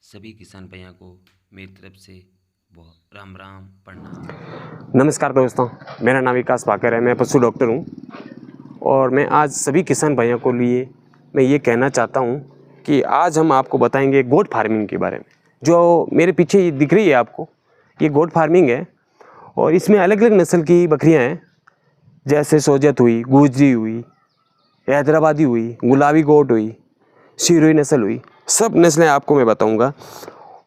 सभी किसान भैया को मेरी तरफ से बहुत राम राम प्रणाम। नमस्कार दोस्तों, मेरा नाम विकास भाकर है। मैं पशु डॉक्टर हूँ और मैं आज सभी किसान भाइयों को लिए मैं ये कहना चाहता हूँ कि आज हम आपको बताएंगे गोट फार्मिंग के बारे में। जो मेरे पीछे ये दिख रही है आपको, ये गोट फार्मिंग है और इसमें अलग अलग नस्ल की बकरियाँ हैं, जैसे सोजत हुई, गुजरी हुई, हैदराबादी हुई, गुलाबी गोट हुई, सिरोही नस्ल हुई। सब नस्लें आपको मैं बताऊंगा।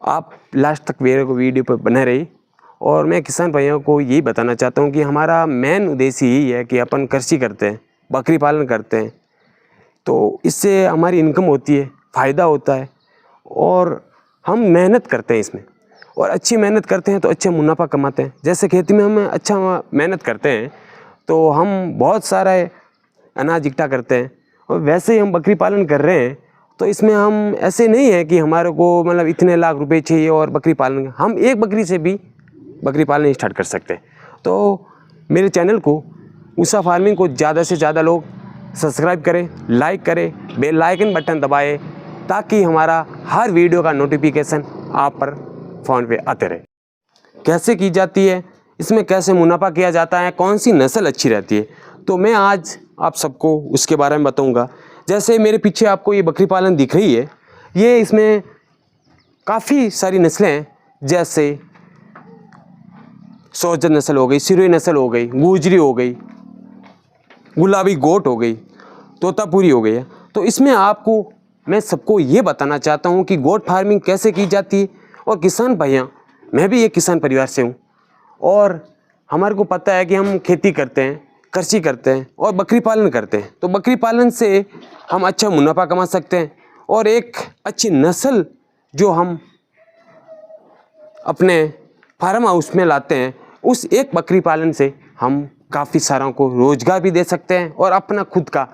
आप लास्ट तक वीडियो पर बने रहिए। और मैं किसान भाइयों को यही बताना चाहता हूं कि हमारा मेन उद्देश्य यही है कि अपन कृषि करते हैं, बकरी पालन करते हैं, तो इससे हमारी इनकम होती है, फ़ायदा होता है और हम मेहनत करते हैं इसमें, और अच्छी मेहनत करते हैं तो अच्छा मुनाफा कमाते हैं। जैसे खेती में हम अच्छा मेहनत करते हैं तो हम बहुत सारा अनाज इकट्ठा करते हैं, और वैसे ही हम बकरी पालन कर रहे हैं तो इसमें हम ऐसे नहीं है कि हमारे को मतलब इतने लाख रुपए चाहिए और बकरी पालन, हम एक बकरी से भी बकरी पालन स्टार्ट कर सकते हैं। तो मेरे चैनल को उषा फार्मिंग को ज़्यादा से ज़्यादा लोग सब्सक्राइब करें, लाइक करें, बेल आइकन बटन दबाएं, ताकि हमारा हर वीडियो का नोटिफिकेशन आप पर फ़ोन पे आते रहे। कैसे की जाती है, इसमें कैसे मुनाफा किया जाता है, कौन सी नस्ल अच्छी रहती है, तो मैं आज आप सबको उसके बारे में बताऊंगा। जैसे मेरे पीछे आपको ये बकरी पालन दिख रही है, ये इसमें काफ़ी सारी नस्लें हैं, जैसे सोजत नस्ल हो गई, सिरोही नस्ल हो गई, गुजरी हो गई, गुलाबी गोट हो गई, तोतापुरी हो गई है। तो इसमें आपको मैं सबको ये बताना चाहता हूँ कि गोट फार्मिंग कैसे की जाती है। और किसान भैया, मैं भी एक किसान परिवार से हूँ और हमारे को पता है कि हम खेती करते हैं, कृषि करते हैं और बकरी पालन करते हैं। तो बकरी पालन से हम अच्छा मुनाफा कमा सकते हैं और एक अच्छी नस्ल जो हम अपने फार्म हाउस में लाते हैं, उस एक बकरी पालन से हम काफ़ी सारों को रोजगार भी दे सकते हैं और अपना खुद का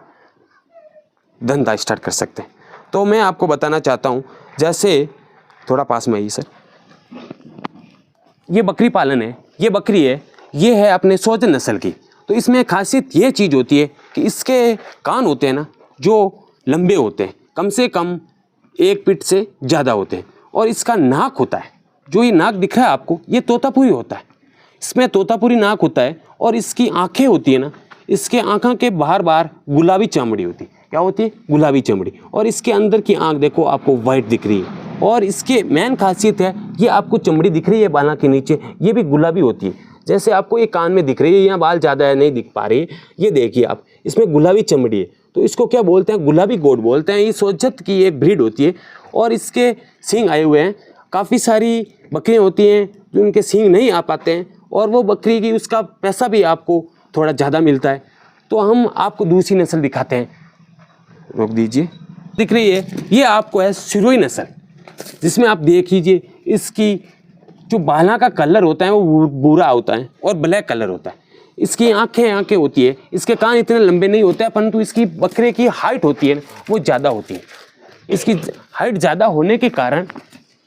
धंधा स्टार्ट कर सकते हैं। तो मैं आपको बताना चाहता हूँ, जैसे थोड़ा पास में आइए सर, ये बकरी पालन है, ये बकरी है, ये है अपने सोजत नस्ल की। तो इसमें खासियत ये चीज़ होती है कि इसके कान होते हैं ना, जो लंबे होते हैं, कम से कम 1 फीट से ज़्यादा होते हैं। और इसका नाक होता है, जो ये नाक दिख रहा है आपको, ये तोतापुरी होता है। इसमें तोतापुरी नाक होता है और इसकी आँखें होती है ना, इसके आँखों के बाहर बाहर गुलाबी चमड़ी होती है। क्या होती है? गुलाबी चमड़ी। और इसके अंदर की आँख देखो आपको वाइट दिख रही है। और इसके मेन खासियत है, ये आपको चमड़ी दिख रही है बालों के नीचे, ये भी गुलाबी होती है। जैसे आपको ये कान में दिख रही है, यहाँ बाल ज़्यादा है नहीं दिख पा रही है, ये देखिए आप, इसमें गुलाबी चमड़ी है। तो इसको क्या बोलते हैं? गुलाबी गोट बोलते हैं। ये सोजत की एक ब्रीड होती है और इसके सींग आए हुए हैं। काफ़ी सारी बकरियाँ होती हैं जो उनके सींग नहीं आ पाते हैं, और वो बकरी की उसका पैसा भी आपको थोड़ा ज़्यादा मिलता है। तो हम आपको दूसरी नस्ल दिखाते हैं, रोक दीजिए, दिख रही है, ये आपको है सिरोही नस्ल, जिसमें आप देख लीजिए इसकी जो बालों का कलर होता है वो भूरा होता है और ब्लैक कलर होता है। इसकी आंखें होती है, इसके कान इतने लंबे नहीं होते हैं, परंतु इसकी बकरे की हाइट होती है वो ज़्यादा होती है। इसकी हाइट ज़्यादा होने के कारण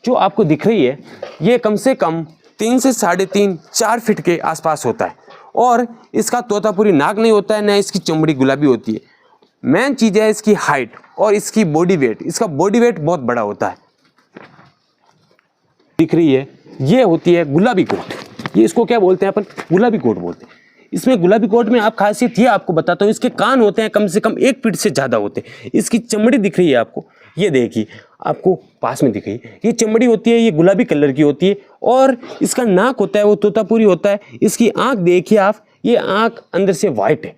जो आपको दिख रही है, ये कम से कम 3 से 3.5 4 फीट के आसपास होता है। और इसका तोतापुरी नाक नहीं होता है, न इसकी चमड़ी गुलाबी होती है। मेन चीज़ है इसकी हाइट और इसकी बॉडी वेट। इसका बॉडी वेट बहुत बड़ा होता है। दिख रही है, ये होती है गुलाबी कोट। ये इसको क्या बोलते हैं अपन? गुलाबी कोट बोलते हैं। इसमें गुलाबी कोट में आप खासियत ये आपको बताता हूँ, इसके कान होते हैं कम से कम 1 फीट से ज़्यादा होते हैं। इसकी चमड़ी दिख रही है आपको, ये देखिए आपको पास में दिख रही है, ये चमड़ी होती है, ये गुलाबी कलर की होती है। और इसका नाक होता है वो तोतापुरी होता है। इसकी आँख देखिए आप, ये आँख अंदर से वाइट है।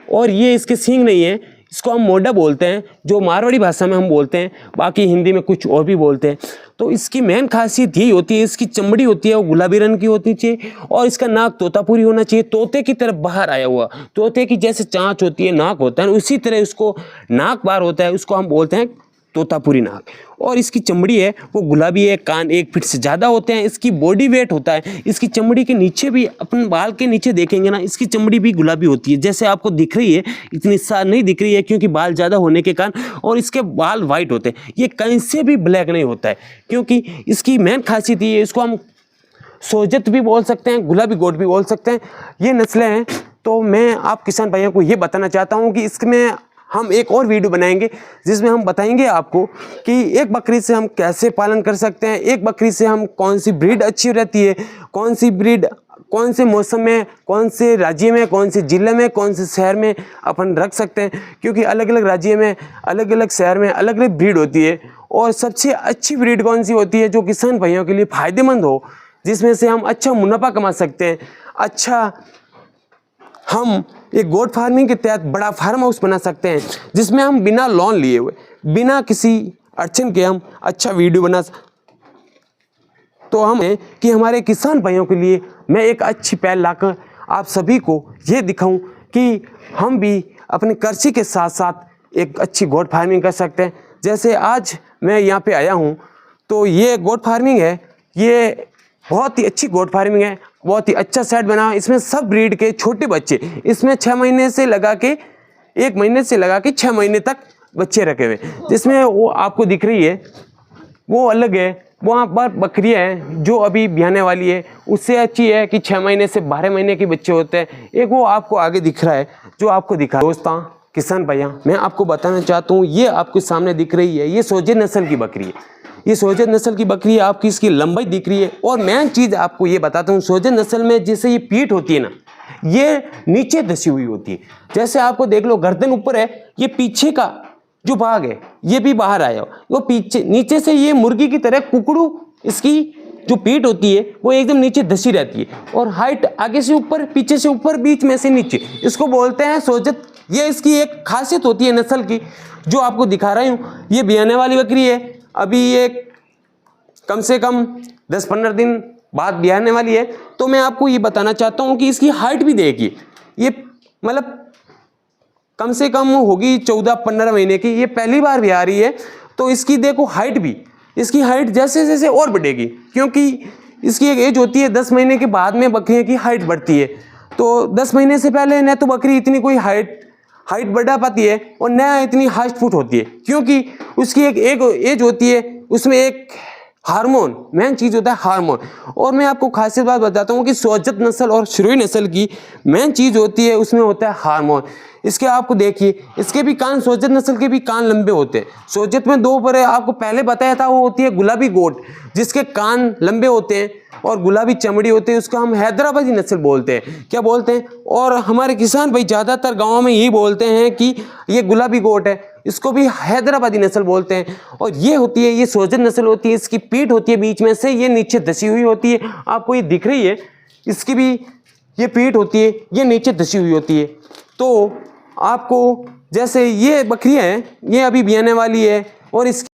और ये इसके सींग नहीं है, इसको हम मोडा बोलते हैं, जो मारवाड़ी भाषा में हम बोलते हैं, बाकी हिंदी में कुछ और भी बोलते हैं। तो इसकी मेन खासियत यही होती है, इसकी चमड़ी होती है वो गुलाबी रंग की होनी चाहिए और इसका नाक तोतापुरी होना चाहिए, तोते की तरफ बाहर आया हुआ। तोते की जैसे चाँच होती है, नाक होता है, उसी तरह उसको नाक बाहर होता है, उसको हम बोलते हैं तोतापुरी नाक। और इसकी चमड़ी है वो गुलाबी है, कान 1 फीट से ज़्यादा होते हैं। इसकी बॉडी वेट होता है, इसकी चमड़ी के नीचे भी, अपन बाल के नीचे देखेंगे ना, इसकी चमड़ी भी गुलाबी होती है। जैसे आपको दिख रही है, इतनी सा नहीं दिख रही है क्योंकि बाल ज़्यादा होने के कारण, और इसके बाल वाइट होते हैं। ये कहीं से भी ब्लैक नहीं होता है, क्योंकि इसकी मेन खासियत ये है, इसको हम सोजत भी बोल सकते हैं, गुलाबी गोट भी बोल सकते हैं। ये नस्लें हैं। तो मैं आप किसान भाइयों को ये बताना चाहता हूँ कि इसमें हम एक और वीडियो बनाएंगे जिसमें हम बताएंगे आपको कि एक बकरी से हम कैसे पालन कर सकते हैं, एक बकरी से हम कौन सी ब्रीड अच्छी रहती है, कौन सी ब्रीड कौन से मौसम में, कौन से राज्य में, कौन से ज़िले में, कौन से शहर में अपन रख सकते हैं, क्योंकि अलग अलग राज्य में, अलग अलग शहर में अलग अलग ब्रीड होती है। और सबसे अच्छी ब्रीड कौन सी होती है जो किसान भाइयों के लिए फ़ायदेमंद हो, जिसमें से हम अच्छा मुनाफा कमा सकते हैं, अच्छा हम एक गोट फार्मिंग के तहत बड़ा फार्म हाउस बना सकते हैं, जिसमें हम बिना लोन लिए हुए, बिना किसी अड़चन के हम अच्छा वीडियो बना। तो हमें कि हमारे किसान भाइयों के लिए मैं एक अच्छी पहल लाकर आप सभी को ये दिखाऊं कि हम भी अपने कृषि के साथ साथ एक अच्छी गोट फार्मिंग कर सकते हैं। जैसे आज मैं यहाँ पे आया हूँ तो ये गोट फार्मिंग है, ये बहुत ही अच्छी गोट फार्मिंग है, बहुत ही अच्छा सेट बना। इसमें सब ब्रीड के छोटे बच्चे, इसमें 6 महीने से लगा के 1 महीने से लगा के 6 महीने तक बच्चे रखे हुए, जिसमें वो आपको दिख रही है वो अलग है। वहाँ पर बकरियाँ हैं जो अभी ब्याने वाली है, उससे अच्छी है कि 6 महीने से 12 महीने के बच्चे होते हैं। एक वो आपको आगे दिख रहा है जो आपको दिखा। दोस्तों किसान भैया, मैं आपको बताना चाहता हूँ, ये आपके सामने दिख रही है, ये सोजे नस्ल की बकरी है। ये सोजे नस्ल की बकरी है, आपकी इसकी लंबाई दिख रही है। और मेन चीज़ आपको ये बताता हूँ, सोजे नस्ल में जैसे ये पीठ होती है ना, ये नीचे धसी हुई होती है। जैसे आपको देख लो गर्दन ऊपर है, ये पीछे का जो भाग है ये भी बाहर आया, वो पीछे नीचे से ये मुर्गी की तरह कुकड़ू, इसकी जो पीठ होती है वो एकदम नीचे धसी रहती है। और हाइट आगे से ऊपर, पीछे से ऊपर, बीच में से नीचे, इसको बोलते हैं सोजत। ये इसकी एक खासियत होती है नस्ल की, जो आपको दिखा रही हूँ। ये ब्याने वाली बकरी है, अभी ये कम से कम 10-15 दिन बाद ब्याने वाली है। तो मैं आपको ये बताना चाहता हूँ कि इसकी हाइट भी देखिए, ये मतलब कम से कम होगी 14-15 महीने की। ये पहली बार भी आ रही है, तो इसकी देखो हाइट भी, इसकी हाइट जैसे जैसे और बढ़ेगी, क्योंकि इसकी एक एज होती है 10 महीने के बाद में बकरियों की हाइट बढ़ती है। तो 10 महीने से पहले न तो बकरी इतनी कोई हाइट बढ़ा पाती है और न इतनी हाइट फुट होती है, क्योंकि उसकी एक एज होती है, उसमें एक हार्मोन मेन चीज़ होता है हार्मोन। और मैं आपको खासियत बात बताता हूँ कि सोजत नस्ल और शिरोही नस्ल की मेन चीज़ होती है, उसमें होता है हार्मोन। इसके आपको देखिए, इसके भी कान, सोजत नस्ल के भी कान लंबे होते हैं। सोजत में 2 पर आपको पहले बताया था, वो होती है गुलाबी गोट, जिसके कान लंबे होते हैं और गुलाबी चमड़ी होती है, उसको हम हैदराबादी नस्ल बोलते हैं। क्या बोलते हैं? और हमारे किसान भाई ज़्यादातर गाँव में यही बोलते हैं कि ये गुलाबी गोट है, इसको भी हैदराबादी नस्ल बोलते हैं। और ये होती है, ये सोजत नस्ल होती है, इसकी पीठ होती है बीच में से, ये नीचे धसी हुई होती है। आपको ये दिख रही है, इसकी भी ये पीठ होती है, ये नीचे धसी हुई होती है। तो आपको जैसे ये बकरियां हैं, ये अभी ब्याने वाली है और इसकी